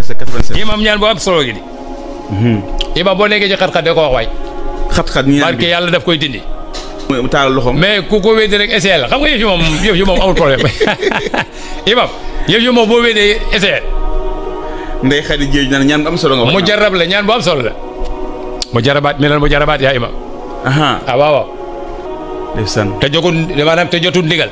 verset 87. imam ñaan bu am solo gi di. imam boo nekkee ci xat-xat da ko wax waay. xat-xat ñaan barke yàlla daf koy dindi. mu taal loxoom. mais ku ko wéddi rek essayé la xam nga yëf yi moom amul problème imam yëf yi moom boo wéddee essayé. ndey xadi jéej naan ñaan bu am solo nga wax. mu jarab la ñaan bu am solo la. mu jarabaat mi mu jarabaat yaa imam. ah waaw waaw. ndeysaan. te jotul ndigal.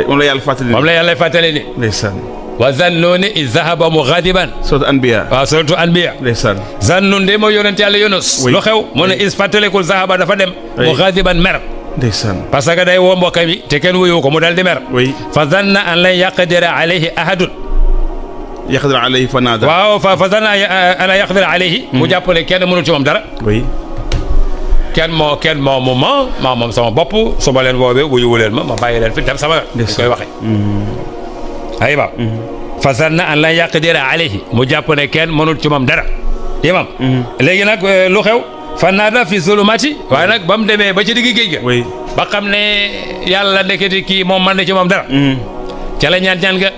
moom la yàlla fàttali. moom la yàlla fàttali ni. ndeysaan. wa zannuuni iz zahaba mughadiban. suratu anbiya. waaw suratu anbiya. ndeysaan. zannun de mooy yonent yàlla Yunus. lu xew mu ne is fàttalikul zahaba dafa dem. mughadiban mer. ndeysaan. parce que day woo mbokk mi te kenn wuyu ko mu dal di mer. fa zanna an lan yaqdira alayhi ahadun. yaqdir alayhi fa naada. waaw fa zanna an lan yaqdira alayhi. mu jàpp ne kenn mënul ci moom dara. kenn moo moom sama bopp su ma leen woowee wuyu leen ma bàyyi leen fi dem sama yoon. dañ koy waxee. aywa. fa zanna an lan yaqdira alayhi mu jàpp ne kenn mënul ci moom dara. imam. léegi nag lu xew. fa naada fi zulumati. waaye nag ba mu demee ba ci digg géej ga. ba xam ne yàlla ndeketi kii moom man na ci moom dara. ca la ñaan ga.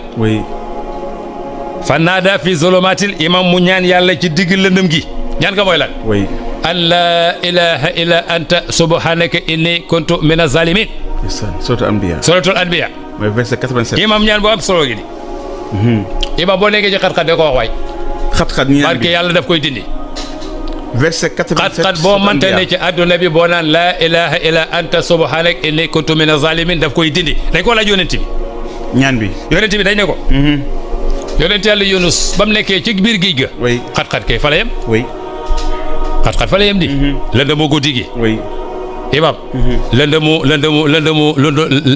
fa naada fi zulumatil imam mu ñaan yàlla ci digg lëndëm gi. ñaan ga mooy lan. an laa ilaha illa anta subhanaka inni kuntu min az-zalimin. suratul anbiya. mooy verset 87. imam ñaan bu am solo gi di. imam boo nekkee ci xat-xat da ko wax waay. xat-xat ñaan bi barke yàlla daf koy dindi. verset 87. xat-xat boo mënta ne ci àdduna bi boo naan laa ilaha illa anta subhanaka inni kuntu min az-zalimin daf koy dindi dañ ko laaj yonent bi. ñaan bi yonent bi dañ ne ko. yonent yàlla Yunus ba mu nekkee ci biir géej ga. xat-xat kay fa la yem. xat-xat fa la yem di. lëndëmu guddi gi. imam.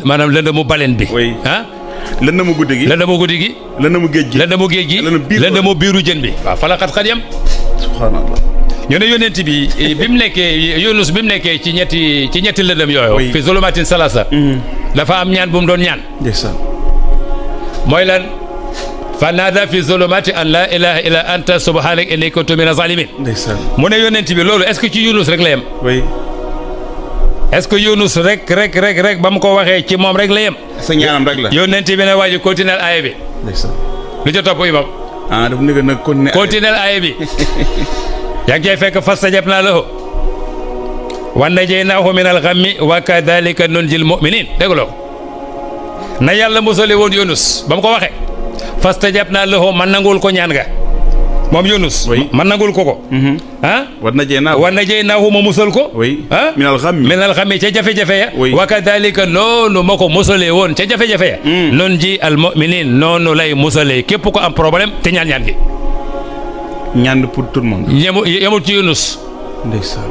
maanaam lëndëmu balen bi. lëndëmu guddi gi. lëndëmu guddi gi. lëndëmu géej gi. lëndëmu géej gi. lëndëmu biiru jën bi. waaw fa la xat-xat yem. subhanallah. ñu ne yonent bi bi mu nekkee Yunus bi mu nekkee ci ñetti lëndëm yooyu. fi zulumatin salasa. dafa am ñaan bu mu doon ñaan. ndeysaan. mooy lan. fa naada fi zulumati an la ilaha illa anta subhanaka inni kuntu min az-zalimin. ndeysaan. mu ne yonent bi loolu est-ce que ci Yunus rek la yem. est-ce que Yunus rek ba mu ko waxee ci moom rek la yem. sa ñaanam rek la. yonent bi ne waa ji continuer aaya bi. ndeysaan. lu ca topp imam. dafa nekk nag continuer aaya bi. yaa ngi cay fekk fastajabnaa lahu wa najaynaahu min al-ghammi wa kadhalika nunjil mu'minin dégg nga na yàlla musale woon Yunus ba mu ko waxee. fastajabnaa lahu man nangul ko ñaan nga moom Yunus. man nangul ko. war najaynaahu ma musal ko. minal ghammi ca jafe-jafe ya. wa kadhalika noonu ma ko musalee woon ca jafe-jafe ya. nunji al mu'minin noonu lay musalee képp ko am problème te ñaan gi. ñaan pour tout le monde. yemul ci Yunus. ndeysaan.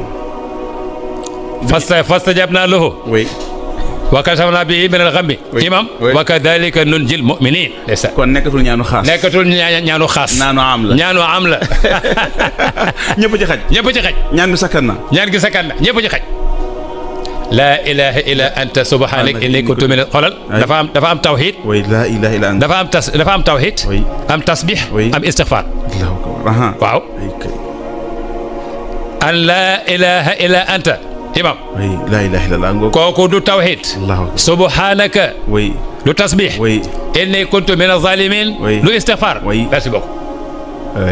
fastajabnaa lahu. wa kashafnaa bihi min al-ghammi. imam. wa kadhalika nunjil mu'minin. kon nekkatul ñaanu xaas. ñaanu xaas. ñaanu am la. ñëpp ci xaj. ñaan bi sakkan na. ñaan gi sakkan na ñëpp ci xaj. laa ilaha illa anta subhanaka inni kuntu min xoolal. dafa am tawhid. laa ilaha illa anta. dafa am tawhid. am tasbih. am istighfar. waaw. an laa ilaha illa anta. imam. laa ilaha illallah. kooku du tawhid. subhanaka. du tasbih. inni kuntu min az-zalimin. du istighfar. merci beaucoup.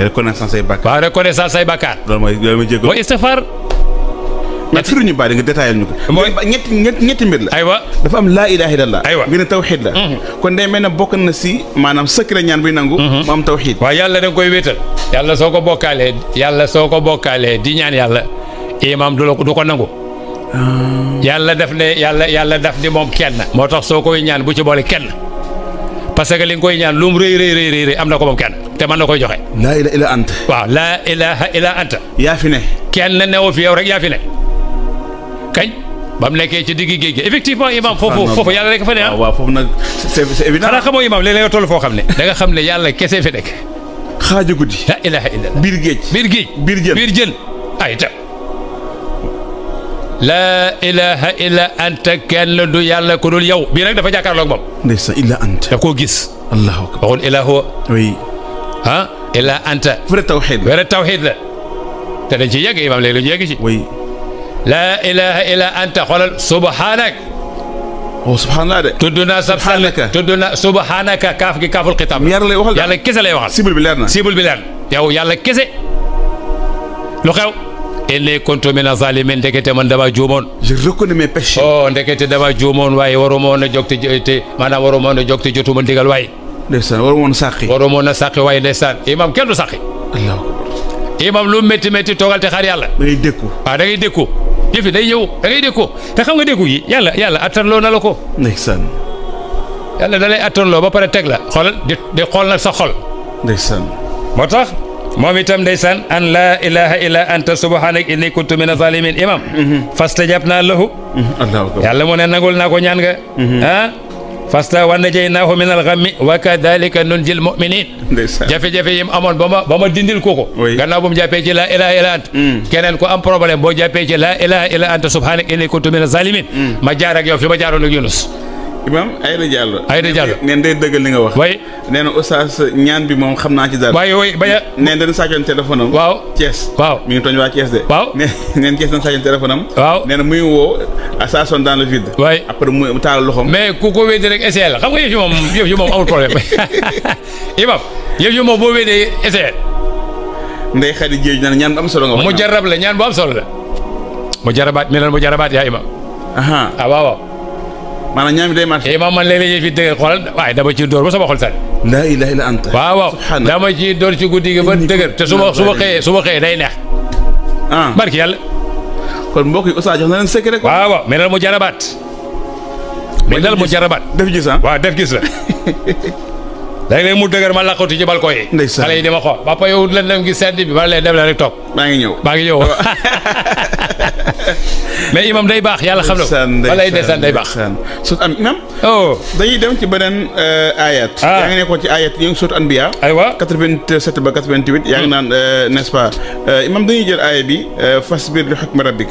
reconnaissance say bakkaar. waaw reconnaissance say bakkaar. loolu mooy jéego. mooy istighfar. mais firi ñu bari nga détaillé ñu ko. mooy ñetti mbir la. aywa dafa am laa ilaha illallah. aywa bi ne tawhid la. kon day mel ne bokk na si maanaam secret ñaan buy nangu. mu am tawhid. waaw yàlla da nga koy wéetal. yàlla soo ko bokkaalee di ñaan yàlla. imam du ko nangu. yàlla daf ni moom kenn. moo tax soo koy ñaan bu ci boole kenn. parce que li nga koy ñaan lu mu rëy am na ko moom kenn te mën na koy joxe. laa ilaha illa anta. waaw laa ilaha illa anta. yaa fi ne. kenn newu fi yow rek yaa fi ne. kañ ba mu nekkee ci digg géej gi effectivement imam foofu yàlla rek fa ne. waaw foofu nag c'est évident. xanaa xamoo imam léeg-léeg nga toll foo xam ne. da nga xam ne yàlla kese fi nekk. xaaju guddi. laa ilaha illa biir géej. biir jën ay ta laa ilaha illa anta kenn du yàlla ku dul yow bii nag dafa jàkkaarloog moom. ndeysaan illa anta. daf koo gis. allahu akbar. waxul illa huwa. illa anta. vrai tawhid la. te dañ ci yegg imam léegi ñu yegg ci. laa ilaha illa anta xoolal subhanak. subhanallah de. tudd naa subhanaka kaaf gi kaaful xitaab. yàlla lay waxal yàlla kese lay waxal. cible bi leer na. yow yàlla kese lu xew inni kuntu mina zalimin ndekete man dama juumoon je reconnais mes péchés. oh ndekete dama juumoon waaye waruma woon a jóg te maanaam waruma woon a jóg te jotuma ndigal waaye ndeysaan waru woon sàqi. waruma woon a sàqi waaye ndeysaan imam kenn du sàqi Allah imam lu métti métti toogal te xaar yàlla da ngay dékku. waaw da ngay dékku yëf yi day ñëw da ngay dékku te xam nga dékku yi yàlla attanloo na la ko ndeysaan. yàlla da lay attanloo ba pare teg la xoolal di xool nag sa xol ndeysaan. moo tax moom itam ndeysaan an laa ilaha illa anta subhanaka inni kuntu mina zalimin imam fastajabna lahu Allahu akbar. yàlla mu ne nangul naa ko ñaan nga ah fasta wa najaynaahu min al-ghammi wa kadhalika nunjil mu'minin ndeysaan. jafe-jafe yim amoon ba ma dindil ko Oui. gannaaw bu mu jàppee ci laa ilaha illa anta keneen ko am problème boo jàppee ci laa ilaha illa anta subhanaka inni kuntu mina zalimin ma jaar ak yow fi ma jaaroon ak Yunus Imam Aïda Diallo. Aïda Diallo. neen day dëggal li nga wax. way nee na oustaz ñaan bi moom xam naa ci dara. waaye way baya neen dañu sàccoon téléphone am. waaw Thiès. waaw mi ngi tooñ waa Thiès de. waaw neen Thiès dañu sàccoon téléphone am. waaw nee na muy woo ça sonne dans le vide. waay après mu taal loxoom. mais ku ko wéddi rek essayé la xam nga yëf yi moom amul problème imam yëf yi moom boo wéddee essayé Ndeye Khady Dieng naan ñaan bu am solo nga wax. mu jarab la ñaan bu am solo la mu jarabaat mi mu jarabaat yaa imam aha ah waaw waaw maanaam ñaan bi day marché. imam man léeg-léeg yëf yi dëgër xoolal waaye dama ci dóor ba sama xol sànni laa ilaha illa anta. waaw waaw subhanallah. dama ci dóor ci guddi gi ba dëgër te su ma xëyee day neex ah barki yàlla kon mbokk yi oustaz jox na leen secret ko. waaw waaw mi mu jarabaat mu jarabaat def gis ah. waaw def gis la léeg-léeg mu dëgër ma laqatu ci balcon yi ndeysaan. xale yi di ma xool papa yow lan dem gis sedd bi ma leen dem la rek toog maa ngi ñëw. maa ngi ñëw mais imam day baax yàlla xam na ko wala ndeysaan day baax sut am imam oh dañuy dem ci beneen ayat. yaa ngi nekkoon ci ayat yi ngi sut Anbiya aywa 87 ba 88 yaa ngi naan n'est-ce pas imam dañuy jël aaya bi fasbir li hukmi rabbik